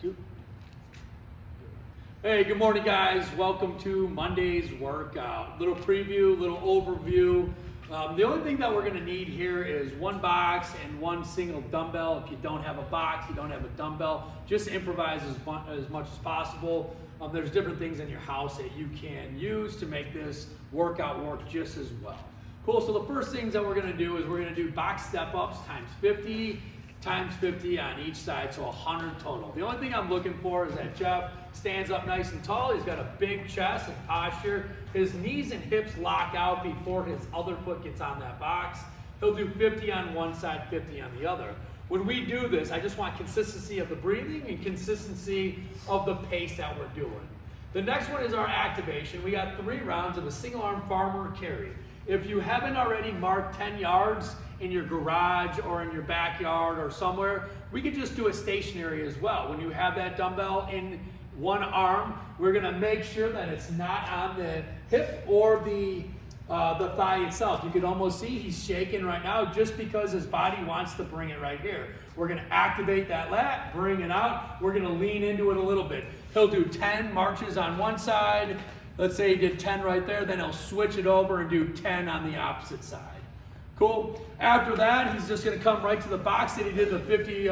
2. Hey, good morning guys. Welcome to Monday's workout. Little preview, little overview. The only thing that we're gonna need here is one box and one single dumbbell. If you don't have a box, you don't have a dumbbell, just improvise as much as possible. There's different things in your house that you can use to make this workout work just as well. Cool, so the first things that we're gonna do is we're gonna do box step-ups times 50 on each side, so 100 total. The only thing I'm looking for is that Jeff stands up nice and tall. He's got a big chest and posture. His knees and hips lock out before his other foot gets on that box. He'll do 50 on one side, 50 on the other. When we do this, I just want consistency of the breathing and consistency of the pace that we're doing. The next one is our activation. We got 3 rounds of a single arm farmer carry. If you haven't already marked 10 yards in your garage or in your backyard or somewhere, we could just do it stationary as well. When you have that dumbbell in one arm, we're gonna make sure that it's not on the hip or the thigh itself. You can almost see he's shaking right now just because his body wants to bring it right here. We're gonna activate that lat, bring it out. We're gonna lean into it a little bit. He'll do 10 marches on one side. Let's say he did 10 right there, then he'll switch it over and do 10 on the opposite side. Cool. After that, he's just gonna come right to the box that he did the 50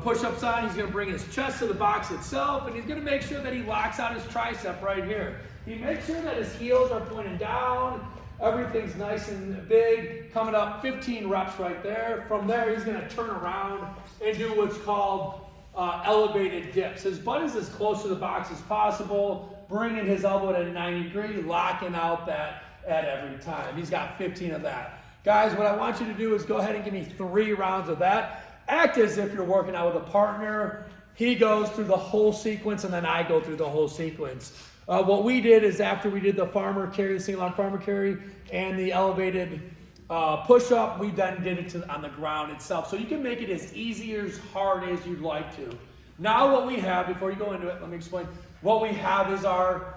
push-ups on. He's gonna bring his chest to the box itself, and he's gonna make sure that he locks out his tricep right here. He makes sure that his heels are pointing down, everything's nice and big, coming up 15 reps right there. From there, he's gonna turn around and do what's called elevated dips. His butt is as close to the box as possible, bringing his elbow to 90 degree, locking out that at every time. He's got 15 of that. Guys, what I want you to do is go ahead and give me 3 rounds of that. Act as if you're working out with a partner. He goes through the whole sequence and then I go through the whole sequence. What we did is after we did the farmer carry, the single arm farmer carry, and the elevated push-up, we then did it on the ground itself. So you can make it as easy or as hard as you'd like to. Now what we have, before you go into it, let me explain. What we have is our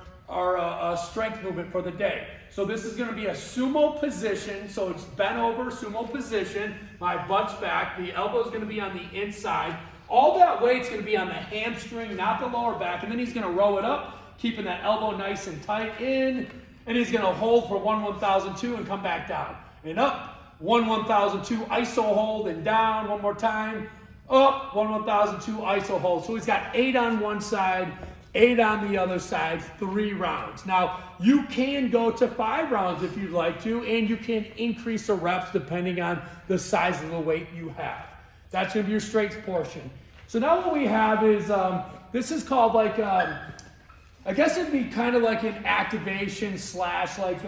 strength movement for the day. So this is going to be a sumo position. So it's bent over, sumo position. My butt's back. The elbow's going to be on the inside. All that weight's going to be on the hamstring, not the lower back. And then he's going to roll it up, keeping that elbow nice and tight in. And he's going to hold for 1,1002 and come back down. And up, 1,1002, iso hold, and down one more time. Up, 1,1002, iso hold. So he's got 8 on one side, 8 on the other side, 3 rounds. Now, you can go to 5 rounds if you'd like to, and you can increase the reps depending on the size of the weight you have. That's gonna be your strength portion. So now what we have is, this is called like, I guess it'd be kind of like an activation slash like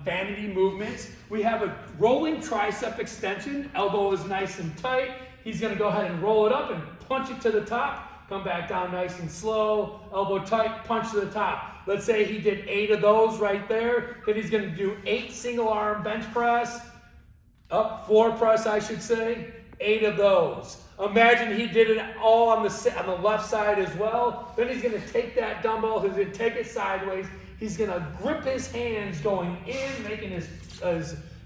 vanity movements. We have a rolling tricep extension, elbow is nice and tight. He's gonna go ahead and roll it up and punch it to the top. Come back down nice and slow, elbow tight, punch to the top. Let's say he did 8 of those right there. Then he's gonna do 8 single arm bench press, up floor press I should say, 8 of those. Imagine he did it all on the left side as well. Then he's gonna take that dumbbell, he's gonna take it sideways. He's gonna grip his hands going in, making his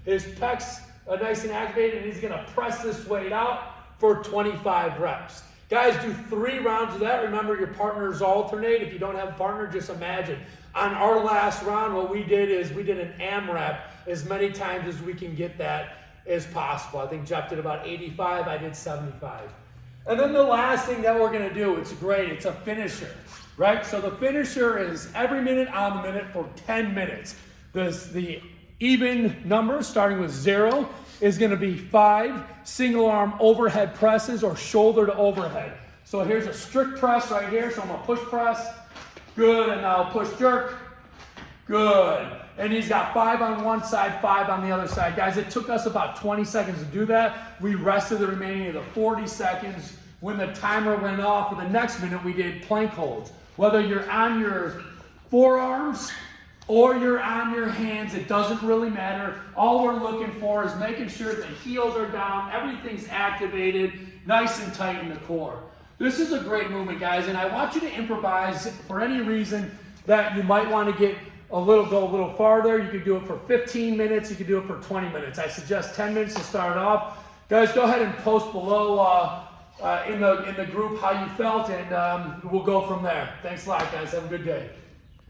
pecs nice and activated, and he's gonna press this weight out for 25 reps. Guys, do 3 rounds of that. Remember, your partners alternate. If you don't have a partner, just imagine. On our last round, what we did is we did an AMRAP as many times as we can get that as possible. I think Jeff did about 85, I did 75. And then the last thing that we're gonna do, it's great, it's a finisher, right? So the finisher is every minute on the minute for 10 minutes. The even number, starting with 0, is gonna be 5 single arm overhead presses or shoulder to overhead. So here's a strict press right here. So I'm gonna push press, good, and now push jerk, good. And he's got 5 on one side, 5 on the other side. Guys, it took us about 20 seconds to do that. We rested the remaining of the 40 seconds. When the timer went off, for the next minute, we did plank holds. Whether you're on your forearms or you're on your hands, it doesn't really matter. All we're looking for is making sure the heels are down, everything's activated, nice and tight in the core. This is a great movement, guys, and I want you to improvise for any reason that you might want to go a little farther. You could do it for 15 minutes, you could do it for 20 minutes. I suggest 10 minutes to start off. Guys, go ahead and post below in the group how you felt, and we'll go from there. Thanks a lot, guys. Have a good day.